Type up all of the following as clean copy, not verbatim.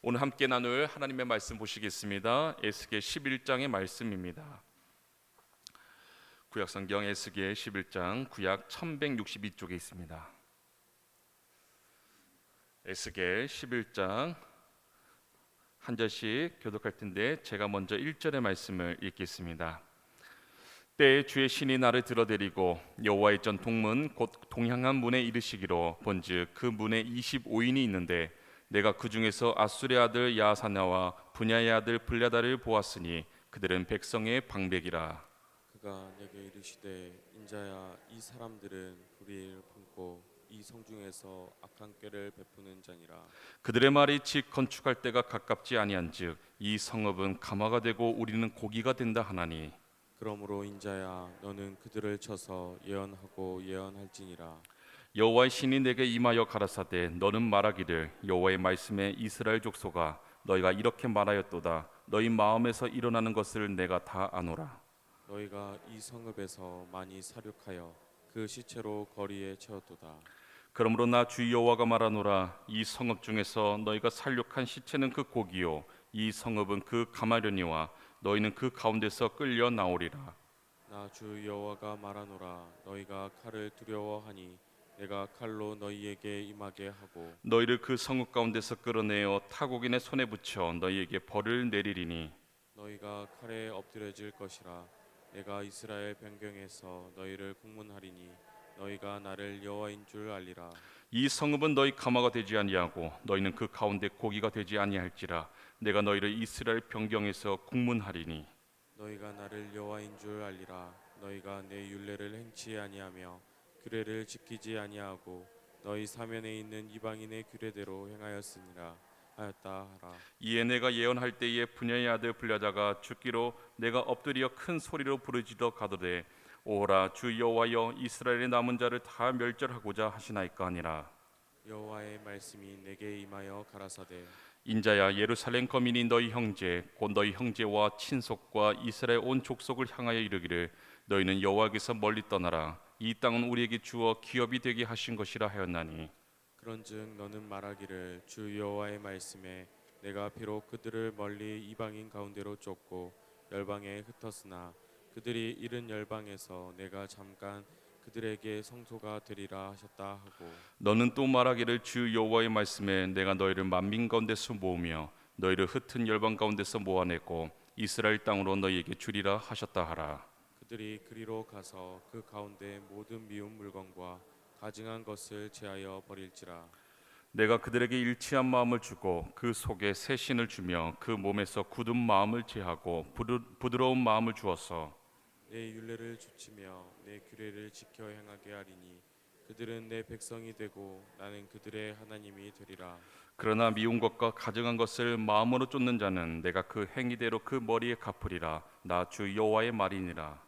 오늘 함께 나눌 하나님의 말씀 보시겠습니다. 에스겔 11장의 말씀입니다. 구약성경 에스겔 11장 구약 1162쪽에 있습니다. 에스겔 11장 한 절씩 교독할 텐데 제가 먼저 1절의 말씀을 읽겠습니다. 때에 주의 신이 나를 들어데리고 여호와의 전 동문 곧 동향한 문에 이르시기로 본즉 그 문에 25인이 있는데 내가 그 중에서 아술의 아들 야사냐와 분야의 아들 블랴다를 보았으니 그들은 백성의 방백이라. 그가 내게 이르시되 인자야 이 사람들은 불의를 품고 이 성중에서 악한 꾀를 베푸는 자니라. 그들의 말이 집 건축할 때가 가깝지 아니한즉 이 성읍은 가마가 되고 우리는 고기가 된다 하나니. 그러므로 인자야 너는 그들을 쳐서 예언하고 예언할지니라. 여호와의 신이 내게 임하여 가라사대 너는 말하기를 여호와의 말씀에 이스라엘 족속아 너희가 이렇게 말하였도다. 너희 마음에서 일어나는 것을 내가 다 아노라. 너희가 이 성읍에서 많이 사륙하여 그 시체로 거리에 채웠도다. 그러므로 나 주 여호와가 말하노라. 이 성읍 중에서 너희가 살육한 시체는 그 고기요 이 성읍은 그 가마려니와 너희는 그 가운데서 끌려 나오리라. 나 주 여호와가 말하노라. 너희가 칼을 두려워하니 내가 칼로 너희에게 임하게 하고 너희를 그 성읍 가운데서 끌어내어 타국인의 손에 붙여 너희에게 벌을 내리리니. 너희가 칼에 엎드려질 것이라. 내가 이스라엘 변경에서 너희를 국문하리니 너희가 나를 여호와인 줄 알리라. 이 성읍은 너희 가마가 되지 아니하고 너희는 그 가운데 고기가 되지 아니할지라. 내가 너희를 이스라엘 변경에서 국문하리니. 너희가 나를 여호와인 줄 알리라. 너희가 내 율례를 행치 아니하며 규례를 지키지 아니하고 너희 사면에 있는 이방인의 규례대로 행하였으니라 하였다 하라. 이에 내가 예언할 때에 분야의 아들 블랴다가 죽기로 내가 엎드려 큰 소리로 부르짖어 가로되 오호라 주 여호와여 이스라엘의 남은 자를 다 멸절하고자 하시나이까 하니라. 여호와의 말씀이 내게 임하여 가라사대 인자야 예루살렘 거민이 너희 형제 곧 너희 형제와 친속과 이스라엘 온 족속을 향하여 이르기를 너희는 여호와께서 멀리 떠나라. 이 땅은 우리에게 주어 기업이 되게 하신 것이라 하였나니. 그런즉 너는 말하기를 주 여호와의 말씀에 내가 비록 그들을 멀리 이방인 가운데로 쫓고 열방에 흩었으나 그들이 이른 열방에서 내가 잠깐 그들에게 성소가 되리라 하셨다 하고 너는 또 말하기를 주 여호와의 말씀에 내가 너희를 만민 가운데서 모으며 너희를 흩은 열방 가운데서 모아내고 이스라엘 땅으로 너희에게 주리라 하셨다 하라. 그들이 그리로 가서 그 가운데 모든 미운 물건과 가증한 것을 제하여 버릴지라. 내가 그들에게 일치한 마음을 주고 그 속에 새 신을 주며 그 몸에서 굳은 마음을 제하고 부드러운 마음을 주어서 내 율례를 주치며 내 규례를 지켜 행하게 하리니 그들은 내 백성이 되고 나는 그들의 하나님이 되리라. 그러나 미운 것과 가증한 것을 마음으로 쫓는 자는 내가 그 행위대로 그 머리에 갚으리라. 나 주 여호와의 말이니라.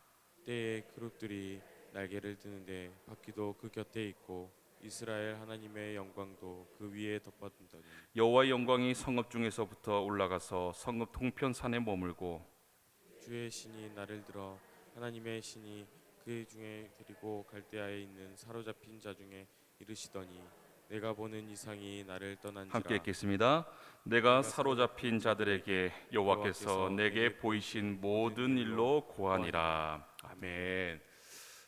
때에 그룹들이 날개를 드는데 바퀴도 그 곁에 있고 이스라엘 하나님의 영광도 그 위에 덮어둔다니. 여호와의 영광이 성읍 중에서부터 올라가서 성읍 동편산에 머물고 주의 신이 나를 들어 하나님의 신이 그 중에 데리고 갈대아에 있는 사로잡힌 자 중에 이르시더니 내가 보는 이상이 나를 떠난지라. 함께 읽겠습니다. 내가 사로잡힌 자들에게 여호와께서 내게 보이신 모든 일로 고하니라. 아멘.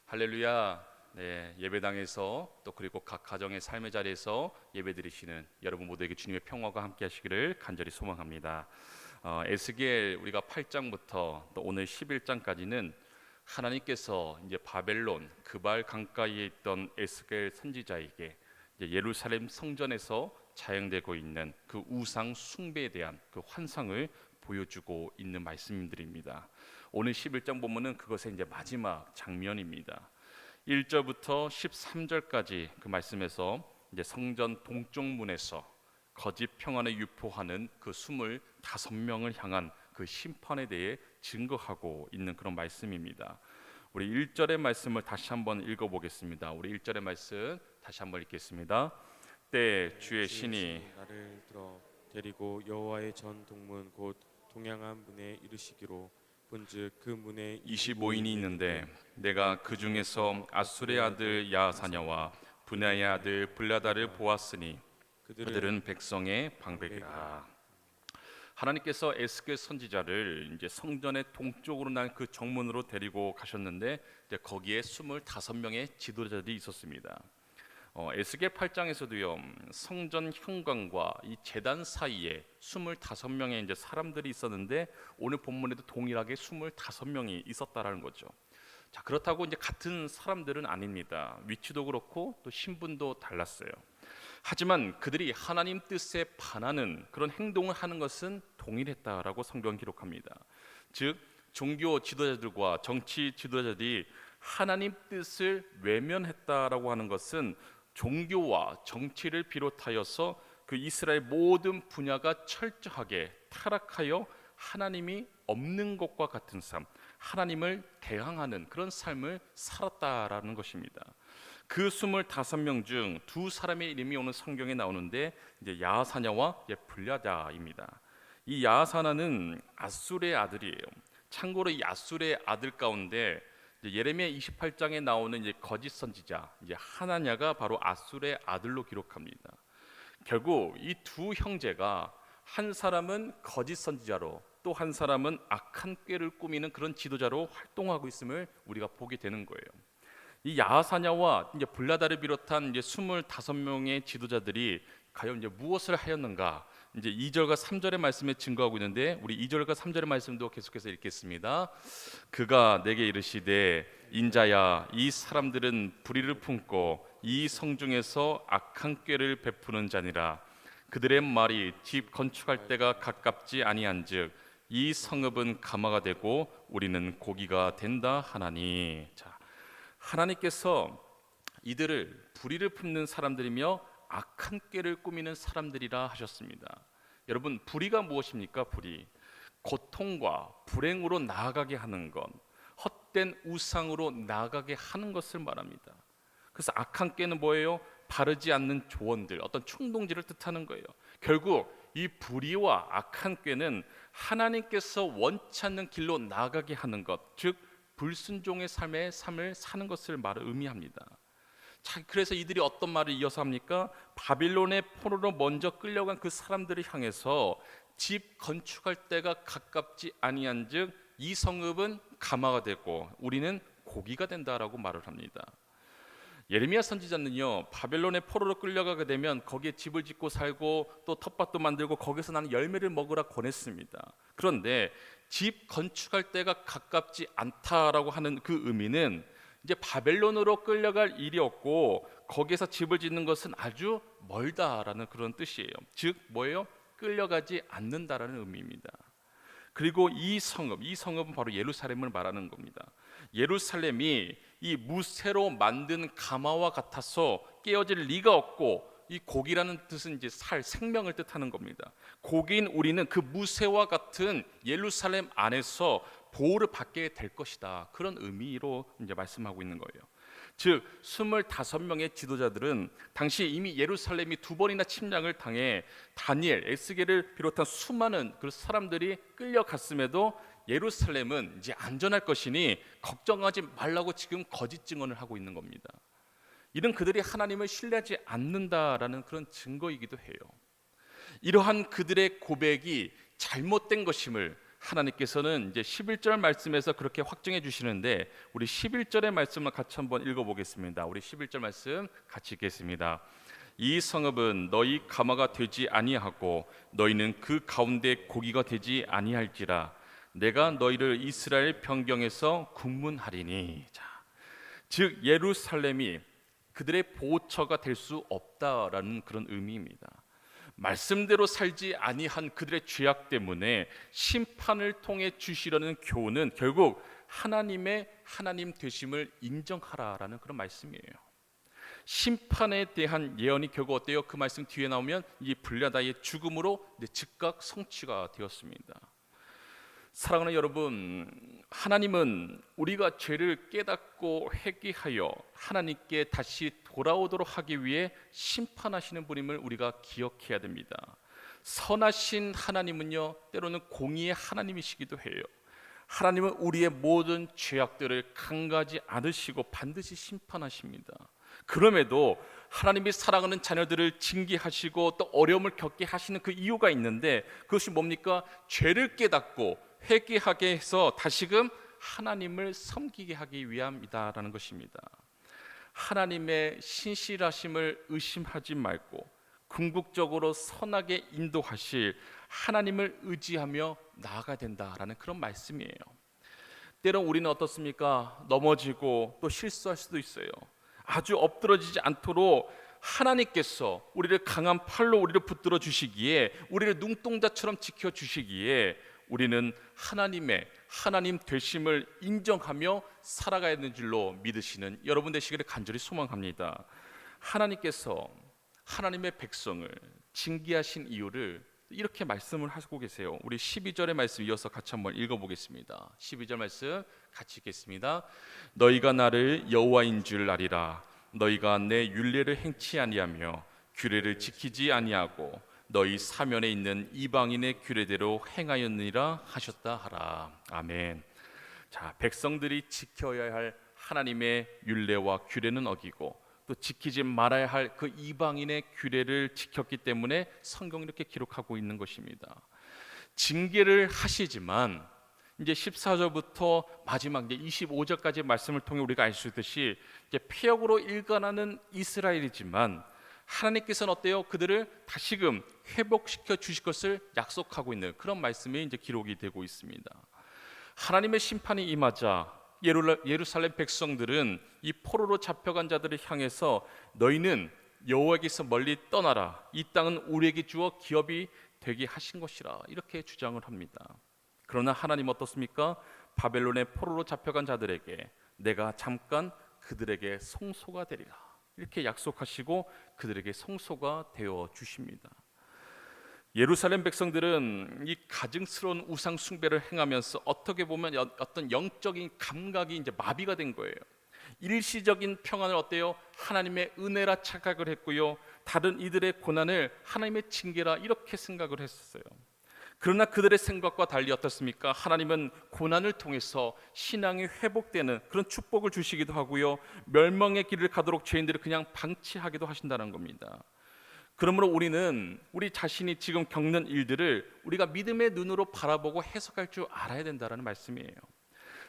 할렐루야. 네, 예배당에서 또 그리고 각 가정의 삶의 자리에서 예배드리시는 여러분 모두에게 주님의 평화가 함께하시기를 간절히 소망합니다. 에스겔 우리가 8장부터 또 오늘 11장까지는 하나님께서 이제 바벨론 그발 강가에 있던 에스겔 선지자에게 이제 예루살렘 성전에서 자행되고 있는 그 우상 숭배에 대한 그 환상을 보여주고 있는 말씀들입니다. 오늘 11장 본문은 그것의 이제 마지막 장면입니다. 1절부터 13절까지 그 말씀에서 이제 성전 동쪽 문에서 거짓 평안을 유포하는 그 25명을 향한 그 심판에 대해 증거하고 있는 그런 말씀입니다. 우리 1절의 말씀을 다시 한번 읽어보겠습니다. 우리 1절의 말씀 다시 한번 읽겠습니다. 때 주의 신이 나를 들어 데리고 여호와의 전 동문 곧 동양한 문에 이르시기로 본즉 그 문에 25인이 있는데 내가 그 중에서 아술의 아들 야사냐와 분야의 아들 블랴다를 보았으니 그들은 백성의 방백이라. 하나님께서 에스겔 선지자를 이제 성전의 동쪽으로 난 그 정문으로 데리고 가셨는데 이제 거기에 25명의 지도자들이 있었습니다. 에스겔 8장에서도요, 성전 현관과 이 제단 사이에 25명의 이제 사람들이 있었는데 오늘 본문에도 동일하게 25명이 있었다라는 거죠. 자, 그렇다고 이제 같은 사람들은 아닙니다. 위치도 그렇고 또 신분도 달랐어요. 하지만 그들이 하나님 뜻에 반하는 그런 행동을 하는 것은 동일했다라고 성경은 기록합니다. 즉 종교 지도자들과 정치 지도자들이 하나님 뜻을 외면했다라고 하는 것은 종교와 정치를 비롯하여서 그 이스라엘 모든 분야가 철저하게 타락하여 하나님이 없는 것과 같은 삶, 하나님을 대항하는 그런 삶을 살았다라는 것입니다. 그 25명 중 두 사람의 이름이 오늘 성경에 나오는데 이제 야사냐와 블야다입니다. 이 야사냐는 아술의 아들이에요. 참고로 이 아술의 아들 가운데 이제 예레미야 28장에 나오는 이제 거짓 선지자 이제 하나냐가 바로 아술의 아들로 기록합니다. 결국 이 두 형제가 한 사람은 거짓 선지자로 또 한 사람은 악한 꾀를 꾸미는 그런 지도자로 활동하고 있음을 우리가 보게 되는 거예요. 이 야사냐와 이제 블라다를 비롯한 이제 25명의 지도자들이 과연 이제 무엇을 하였는가? 이제 2절과 3절의 말씀에 증거하고 있는데 우리 2절과 3절의 말씀도 계속해서 읽겠습니다. 그가 내게 이르시되 인자야 이 사람들은 불의를 품고 이 성중에서 악한 꾀를 베푸는 자니라. 그들의 말이 집 건축할 때가 가깝지 아니한즉 이 성읍은 가마가 되고 우리는 고기가 된다 하나니. 자, 하나님께서 이들을 불의를 품는 사람들이며 악한 꾀를 꾸미는 사람들이라 하셨습니다. 여러분, 불의가 무엇입니까? 불의, 고통과 불행으로 나아가게 하는 것, 헛된 우상으로 나아가게 하는 것을 말합니다. 그래서 악한 꾀는 뭐예요? 바르지 않는 조언들, 어떤 충동질을 뜻하는 거예요. 결국 이 불의와 악한 꾀는 하나님께서 원치 않는 길로 나아가게 하는 것, 즉 불순종의 삶을 사는 것을 의미합니다. 자, 그래서 이들이 어떤 말을 이어서 합니까? 바빌론의 포로로 먼저 끌려간 그 사람들을 향해서 집 건축할 때가 가깝지 아니한즉 이 성읍은 가마가 되고 우리는 고기가 된다라고 말을 합니다. 예레미야 선지자는요, 바벨론의 포로로 끌려가게 되면 거기에 집을 짓고 살고 또 텃밭도 만들고 거기서 나는 열매를 먹으라 권했습니다. 그런데 집 건축할 때가 가깝지 않다라고 하는 그 의미는 이제 바벨론으로 끌려갈 일이 없고 거기에서 집을 짓는 것은 아주 멀다라는 그런 뜻이에요. 즉 뭐예요? 끌려가지 않는다라는 의미입니다. 그리고 이 성읍은 바로 예루살렘을 말하는 겁니다. 예루살렘이 이 무쇠로 만든 가마와 같아서 깨어질 리가 없고, 이 고기라는 뜻은 이제 생명을 뜻하는 겁니다. 고기인 우리는 그 무쇠와 같은 예루살렘 안에서 보호를 받게 될 것이다. 그런 의미로 이제 말씀하고 있는 거예요. 즉 25명의 지도자들은 당시 이미 예루살렘이 2번이나 침략을 당해 다니엘, 에스겔을 비롯한 수많은 그 사람들이 끌려갔음에도 예루살렘은 이제 안전할 것이니 걱정하지 말라고 지금 거짓 증언을 하고 있는 겁니다. 이런 그들이 하나님을 신뢰하지 않는다라는 그런 증거이기도 해요. 이러한 그들의 고백이 잘못된 것임을 하나님께서는 이제 11절 말씀에서 그렇게 확증해 주시는데, 우리 11절의 말씀을 같이 한번 읽어보겠습니다. 우리 11절 말씀 같이 읽겠습니다. 이 성읍은 너희 가마가 되지 아니하고 너희는 그 가운데 고기가 되지 아니할지라. 내가 너희를 이스라엘 변경에서 국문하리니. 자, 즉 예루살렘이 그들의 보호처가 될 수 없다라는 그런 의미입니다. 말씀대로 살지 아니한 그들의 죄악 때문에 심판을 통해 주시려는 교훈은 결국 하나님의 하나님 되심을 인정하라라는 그런 말씀이에요. 심판에 대한 예언이 결국 어때요? 그 말씀 뒤에 나오면 이 블야다의 죽음으로 즉각 성취가 되었습니다. 사랑하는 여러분, 하나님은 우리가 죄를 깨닫고 회개하여 하나님께 다시 돌아오도록 하기 위해 심판하시는 분임을 우리가 기억해야 됩니다. 선하신 하나님은요, 때로는 공의의 하나님이시기도 해요. 하나님은 우리의 모든 죄악들을 강가지 않으시고 반드시 심판하십니다. 그럼에도 하나님이 사랑하는 자녀들을 징계하시고 또 어려움을 겪게 하시는 그 이유가 있는데, 그것이 뭡니까? 죄를 깨닫고 회개하게 해서 다시금 하나님을 섬기게 하기 위함이다라는 것입니다. 하나님의 신실하심을 의심하지 말고 궁극적으로 선하게 인도하실 하나님을 의지하며 나아가야 된다라는 그런 말씀이에요. 때론 우리는 어떻습니까? 넘어지고 또 실수할 수도 있어요. 아주 엎드러지지 않도록 하나님께서 우리를 강한 팔로 우리를 붙들어 주시기에, 우리를 눈동자처럼 지켜 주시기에 우리는 하나님 되심을 인정하며 살아가야 하는 줄로 믿으시는 여러분 되시기를 간절히 소망합니다. 하나님께서 하나님의 백성을 징계하신 이유를 이렇게 말씀을 하고 계세요. 우리 12절의 말씀 이어서 같이 한번 읽어보겠습니다. 12절 말씀 같이 읽겠습니다. 너희가 나를 여호와인 줄 아리라. 너희가 내 율례를 행치 아니하며 규례를 지키지 아니하고 너희 사면에 있는 이방인의 규례대로 행하였느니라 하셨다 하라. 아멘. 자, 백성들이 지켜야 할 하나님의 율례와 규례는 어기고 또 지키지 말아야 할 그 이방인의 규례를 지켰기 때문에 성경이 이렇게 기록하고 있는 것입니다. 징계를 하시지만 이제 14절부터 마지막 이제 25절까지 말씀을 통해 우리가 알 수 있듯이 이제 폐역으로 일관하는 이스라엘이지만 하나님께서는 어때요? 그들을 다시금 회복시켜 주실 것을 약속하고 있는 그런 말씀이 이제 기록이 되고 있습니다. 하나님의 심판이 임하자 예루살렘 백성들은 이 포로로 잡혀간 자들을 향해서 너희는 여호와에게서 멀리 떠나라. 이 땅은 우리에게 주어 기업이 되게 하신 것이라. 이렇게 주장을 합니다. 그러나 하나님 어떻습니까? 바벨론의 포로로 잡혀간 자들에게 내가 잠깐 그들에게 성소가 되리라. 이렇게 약속하시고 그들에게 성소가 되어 주십니다. 예루살렘 백성들은 이 가증스러운 우상 숭배를 행하면서 어떻게 보면 어떤 영적인 감각이 이제 마비가 된 거예요. 일시적인 평안을 어때요? 하나님의 은혜라 착각을 했고요. 다른 이들의 고난을 하나님의 징계라 이렇게 생각을 했었어요. 그러나 그들의 생각과 달리 어떻습니까? 하나님은 고난을 통해서 신앙이 회복되는 그런 축복을 주시기도 하고요. 멸망의 길을 가도록 죄인들을 그냥 방치하기도 하신다는 겁니다. 그러므로 우리는 우리 자신이 지금 겪는 일들을 우리가 믿음의 눈으로 바라보고 해석할 줄 알아야 된다는 말씀이에요.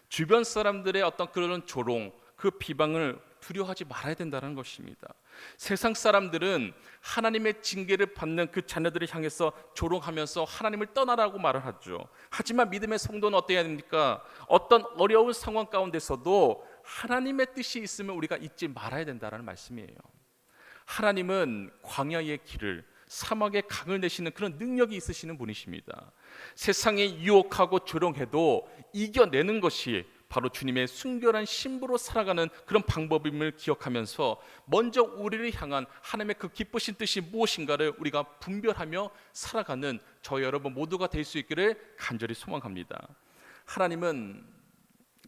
주변 사람들의 어떤 그런 조롱, 그 비방을 두려워하지 말아야 된다는 것입니다. 세상 사람들은 하나님의 징계를 받는 그 자녀들을 향해서 조롱하면서 하나님을 떠나라고 말을 하죠. 하지만 믿음의 성도는 어때야 됩니까? 어떤 어려운 상황 가운데서도 하나님의 뜻이 있으면 우리가 잊지 말아야 된다는 말씀이에요. 하나님은 광야의 길을, 사막의 강을 내시는 그런 능력이 있으시는 분이십니다. 세상에 유혹하고 조롱해도 이겨내는 것이 바로 주님의 순결한 신부로 살아가는 그런 방법임을 기억하면서 먼저 우리를 향한 하나님의 그 기쁘신 뜻이 무엇인가를 우리가 분별하며 살아가는 저 여러분 모두가 될 수 있기를 간절히 소망합니다. 하나님은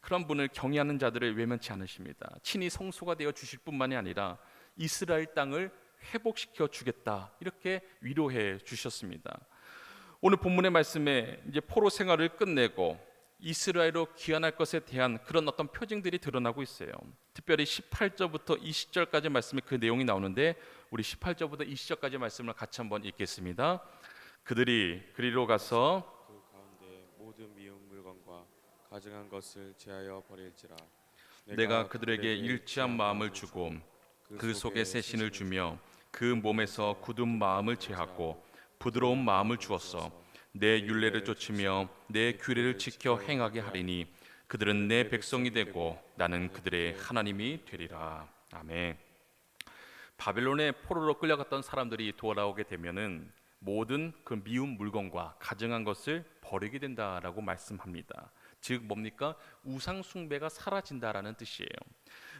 그런 분을 경외하는 자들을 외면치 않으십니다. 친히 성소가 되어 주실 뿐만이 아니라 이스라엘 땅을 회복시켜 주겠다 이렇게 위로해 주셨습니다. 오늘 본문의 말씀에 이제 포로 생활을 끝내고 이스라엘로 귀환할 것에 대한 그런 어떤 표징들이 드러나고 있어요. 특별히 18절부터 20절까지 말씀에 그 내용이 나오는데 우리 18절부터 20절까지 말씀을 같이 한번 읽겠습니다. 그들이 그리로 가서 그 가운데 모든 미운 물건과 가증한 것을 제하여 버릴지라. 내가 그들에게 일치한 마음을 주고 그 속에 새 신을 주며 그 몸에서 굳은 마음을 제하고 부드러운 마음을 주었어. 내 율례를 쫓으며 내 규례를 지켜 행하게 하리니 그들은 내 백성이 되고 나는 그들의 하나님이 되리라. 아멘. 바벨론의 포로로 끌려갔던 사람들이 돌아오게 되면은 모든 그 미운 물건과 가증한 것을 버리게 된다라고 말씀합니다. 즉 뭡니까? 우상 숭배가 사라진다라는 뜻이에요.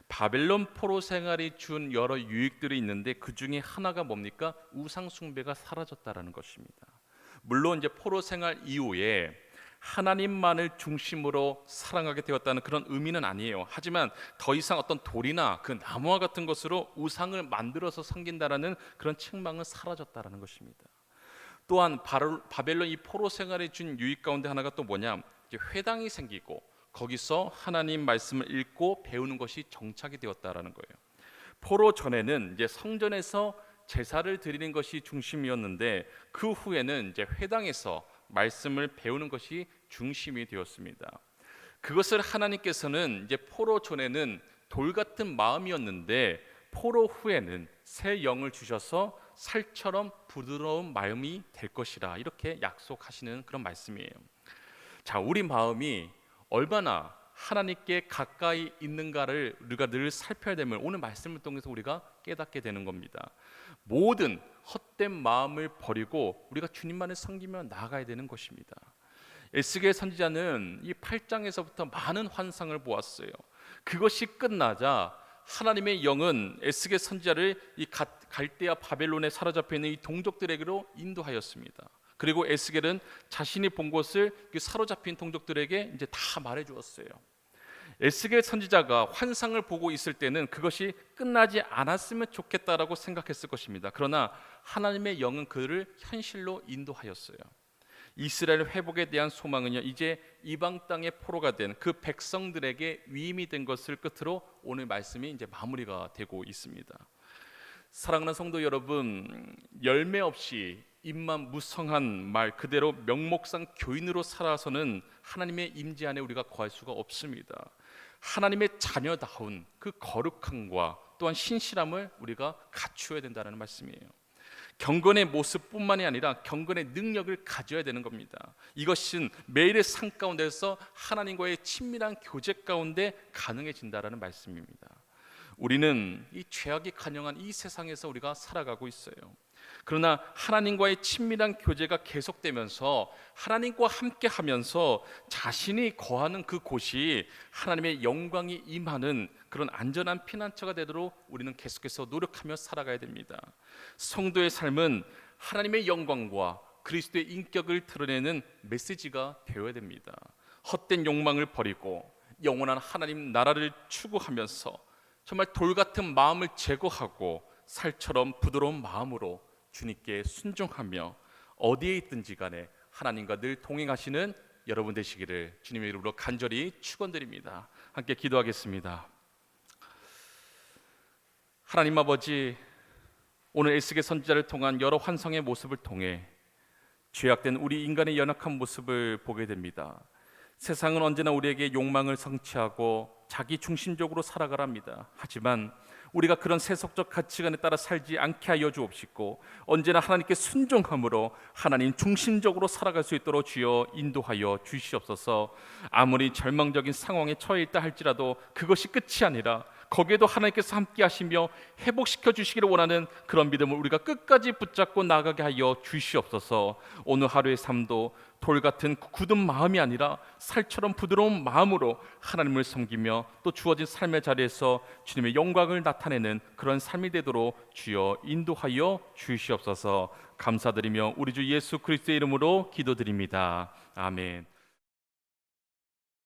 바벨론 포로 생활이 준 여러 유익들이 있는데 그 중에 하나가 뭡니까? 우상 숭배가 사라졌다라는 것입니다. 물론 이제 포로 생활 이후에 하나님만을 중심으로 사랑하게 되었다는 그런 의미는 아니에요. 하지만 더 이상 어떤 돌이나 그 나무와 같은 것으로 우상을 만들어서 섬긴다라는 그런 책망은 사라졌다라는 것입니다. 또한 바벨론 이 포로 생활에 준 유익 가운데 하나가 또 뭐냐? 이제 회당이 생기고 거기서 하나님 말씀을 읽고 배우는 것이 정착이 되었다라는 거예요. 포로 전에는 이제 성전에서 제사를 드리는 것이 중심이었는데 그 후에는 이제 회당에서 말씀을 배우는 것이 중심이 되었습니다. 그것을 하나님께서는 이제 포로 전에는 돌 같은 마음이었는데 포로 후에는 새 영을 주셔서 살처럼 부드러운 마음이 될 것이라 이렇게 약속하시는 그런 말씀이에요. 자, 우리 마음이 얼마나 하나님께 가까이 있는가를 우리가 늘 살펴야 됨을 오늘 말씀을 통해서 우리가 깨닫게 되는 겁니다. 모든 헛된 마음을 버리고 우리가 주님만을 섬기며 나아가야 되는 것입니다. 에스겔 선지자는 이 8장에서부터 많은 환상을 보았어요. 그것이 끝나자 하나님의 영은 에스겔 선지자를 이 갈대아 바벨론에 사로잡혀 있는 이 동족들에게로 인도하였습니다. 그리고 에스겔은 자신이 본 것을 그 사로잡힌 동족들에게 이제 다 말해 주었어요. 에스겔 선지자가 환상을 보고 있을 때는 그것이 끝나지 않았으면 좋겠다라고 생각했을 것입니다. 그러나 하나님의 영은 그를 현실로 인도하였어요. 이스라엘 회복에 대한 소망은요, 이제 이방 땅의 포로가 된 그 백성들에게 위임이 된 것을 끝으로 오늘 말씀이 이제 마무리가 되고 있습니다. 사랑하는 성도 여러분, 열매 없이 입만 무성한 말 그대로 명목상 교인으로 살아서는 하나님의 임재 안에 우리가 거할 수가 없습니다. 하나님의 자녀다운 그 거룩함과 또한 신실함을 우리가 갖추어야 된다는 말씀이에요. 경건의 모습뿐만이 아니라 경건의 능력을 가져야 되는 겁니다. 이것은 매일의 삶 가운데서 하나님과의 친밀한 교제 가운데 가능해진다라는 말씀입니다. 우리는 이 죄악이 간영한 이 세상에서 우리가 살아가고 있어요. 그러나 하나님과의 친밀한 교제가 계속되면서 하나님과 함께 하면서 자신이 거하는 그 곳이 하나님의 영광이 임하는 그런 안전한 피난처가 되도록 우리는 계속해서 노력하며 살아가야 됩니다. 성도의 삶은 하나님의 영광과 그리스도의 인격을 드러내는 메시지가 되어야 됩니다. 헛된 욕망을 버리고 영원한 하나님 나라를 추구하면서 정말 돌 같은 마음을 제거하고 살처럼 부드러운 마음으로 주님께 순종하며 어디에 있든지 간에 하나님과 늘 동행하시는 여러분 되시기를 주님의 이름으로 간절히 축원드립니다. 함께 기도하겠습니다. 하나님 아버지, 오늘 에스겔 선지자를 통한 여러 환상의 모습을 통해 죄악된 우리 인간의 연약한 모습을 보게 됩니다. 세상은 언제나 우리에게 욕망을 성취하고 자기 중심적으로 살아가랍니다. 하지만 우리가 그런 세속적 가치관에 따라 살지 않게 하여 주옵시고 언제나 하나님께 순종함으로 하나님 중심적으로 살아갈 수 있도록 주여 인도하여 주시옵소서. 아무리 절망적인 상황에 처해 있다 할지라도 그것이 끝이 아니라 거기에도 하나님께서 함께 하시며 회복시켜 주시기를 원하는 그런 믿음을 우리가 끝까지 붙잡고 나가게 하여 주시옵소서. 오늘 하루의 삶도 돌 같은 굳은 마음이 아니라 살처럼 부드러운 마음으로 하나님을 섬기며 또 주어진 삶의 자리에서 주님의 영광을 나타내는 그런 삶이 되도록 주여 인도하여 주시옵소서. 감사드리며 우리 주 예수 그리스도의 이름으로 기도드립니다. 아멘.